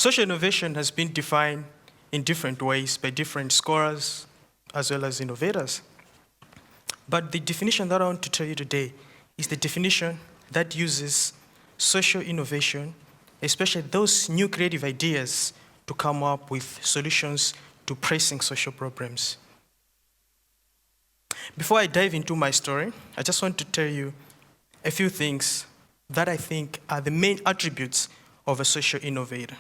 Social innovation has been defined in different ways by different scholars as well as innovators. But the definition that I want to tell you today is the definition that uses social innovation, especially those new creative ideas, to come up with solutions to pressing social problems. Before I dive into my story, I just want to tell you a few things that I think are the main attributes of a social innovator.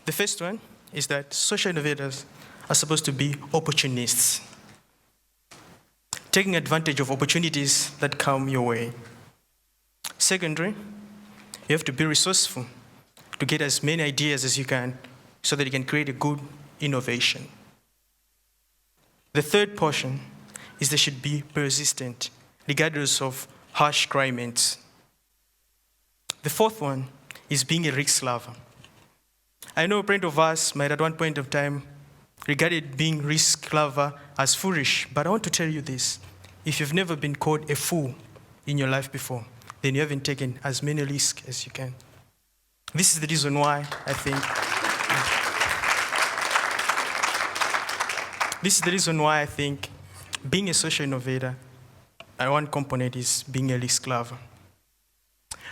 The first one is that social innovators are supposed to be opportunists, taking advantage of opportunities that come your way. Secondly, you have to be resourceful to get as many ideas as you can so that you can create a good innovation. The third portion is they should be persistent, regardless of harsh climates. The fourth one is being a risk lover. I know a friend of us might at one point of time regarded being risk lover as foolish, but I want to tell you this. If you've never been called a fool in your life before, then you haven't taken as many risks as you can. This is the reason why I think being a social innovator, one component is being a risk lover.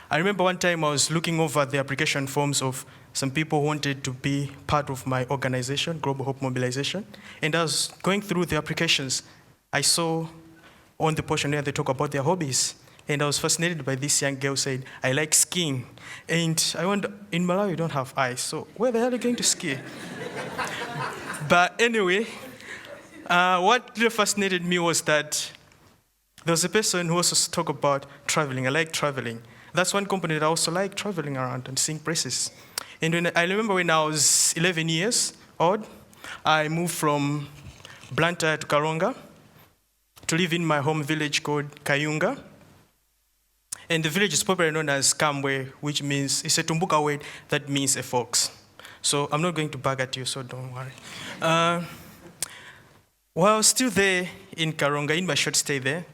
I remember one time I was looking over the application forms of some people who wanted to be part of my organization, Global Hope Mobilization, and I was going through the applications. I saw on the portion where they talk about their hobbies, and I was fascinated by this young girl saying, I like skiing. And I wonder, in Malawi you don't have ice, so where the hell are you going to ski? But anyway, what really fascinated me was that there was a person who also talked about traveling. I like traveling. That's one component I also like, traveling around and seeing places. And I remember when I was 11 years old, I moved from Blantyre to Karonga to live in my home village called Kayunga. And the village is popularly known as Kamwe, which means, it's a Tumbuka word that means a fox. So I'm not going to bug at you, so don't worry. While I was still there in Karonga, in my short stay there,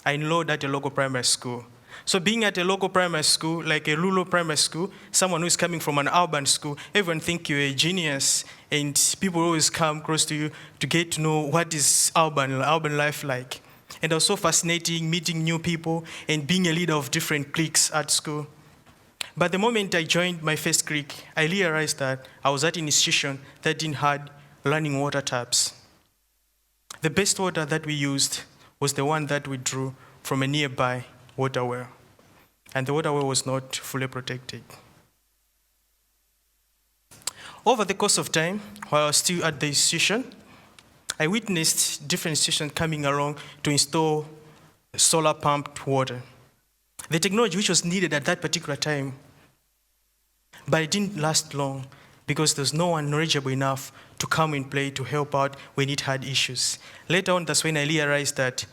I enrolled at a local primary school. So being at a local primary school, like a rural primary school, someone who's coming from an urban school, everyone thinks you're a genius, and people always come close to you to get to know what is urban life like. And it was so fascinating meeting new people and being a leader of different cliques at school. But the moment I joined my first clique, I realized that I was at an institution that didn't have running water taps. The best water that we used was the one that we drew from a nearby water well. And the water well was not fully protected. Over the course of time, while I was still at the institution, I witnessed different institutions coming along to install solar pumped water. The technology which was needed at that particular time, but it didn't last long because there's no one knowledgeable enough to come in play to help out when it had issues. Later on, that's when I realized that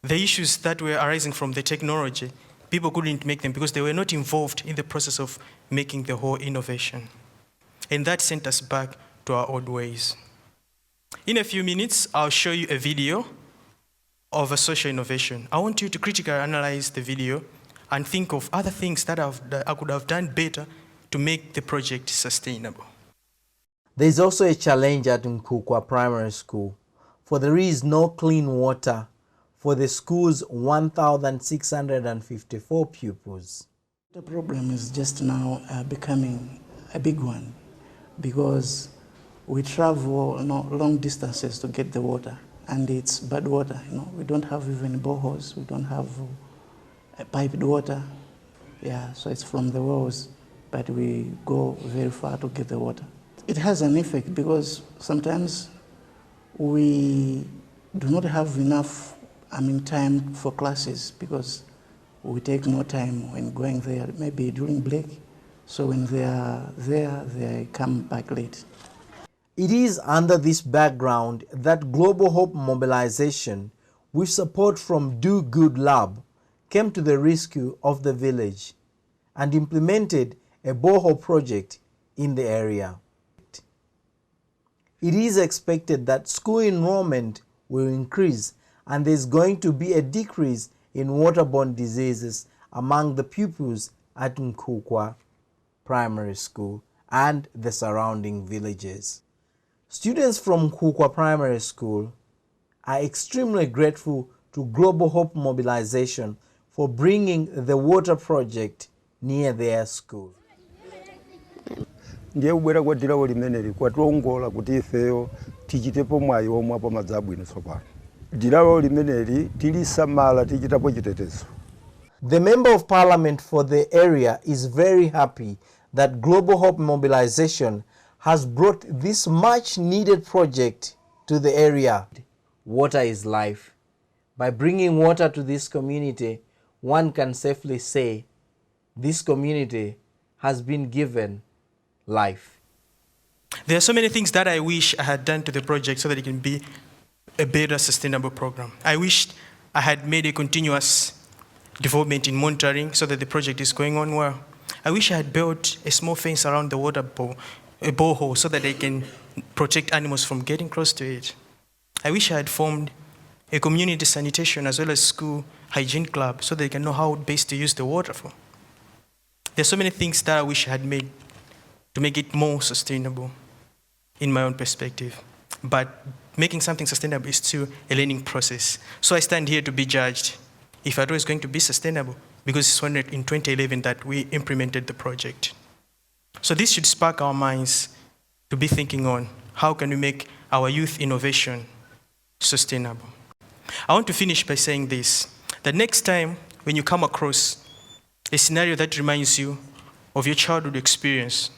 the issues that were arising from the technology, people couldn't make them because they were not involved in the process of making the whole innovation. And that sent us back to our old ways. In a few minutes, I'll show you a video of a social innovation. I want you to critically analyze the video and think of other things that I could have done better to make the project sustainable. There is also a challenge at Nkukwa Primary School, for there is no clean water for the school's 1,654 pupils. The problem is just now becoming a big one because we travel long distances to get the water, and it's bad water. We don't have even boreholes, we don't have piped water. Yeah, so it's from the wells, but we go very far to get the water. It has an effect because sometimes we do not have enough time for classes because we take more time when going there, maybe during break. So when they are there, they come back late. It is under this background that Global Hope Mobilization, with support from Do Good Lab, came to the rescue of the village and implemented a borehole project in the area. It is expected that school enrollment will increase and there's going to be a decrease in waterborne diseases among the pupils at Nkukwa Primary School and the surrounding villages. Students from Kukwa Primary School are extremely grateful to Global Hope Mobilization for bringing the water project near their school. Ndiye ubwera kwa dira limeneli kwatuongola kuti ifeyo tichitepo mwayi omwe apo madzabwino tsopano. Dira limeneli tilisamala tichitapo chitetezo. The Member of Parliament for the area is very happy that Global Hope Mobilization has brought this much needed project to the area. Water is life. By bringing water to this community, one can safely say this community has been given life. There are so many things that I wish I had done to the project so that it can be a better sustainable program. I wished I had made a continuous development in monitoring so that the project is going on well. I wish I had built a small fence around the water bowl, a borehole, so that they can protect animals from getting close to it. I wish I had formed a community sanitation as well as school hygiene club so they can know how best to use the water for. There's so many things that I wish I had made to make it more sustainable in my own perspective. But making something sustainable is still a learning process. So I stand here to be judged if it was going to be sustainable, because it's in 2011 that we implemented the project. So this should spark our minds to be thinking on how can we make our youth innovation sustainable. I want to finish by saying this, that next time when you come across a scenario that reminds you of your childhood experience,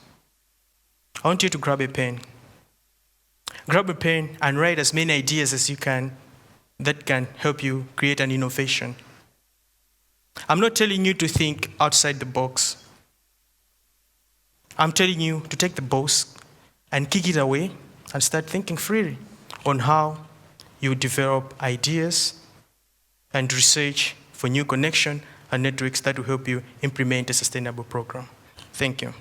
I want you to grab a pen. Grab a pen and write as many ideas as you can that can help you create an innovation. I'm not telling you to think outside the box. I'm telling you to take the box and kick it away and start thinking freely on how you develop ideas and research for new connection and networks that will help you implement a sustainable program. Thank you.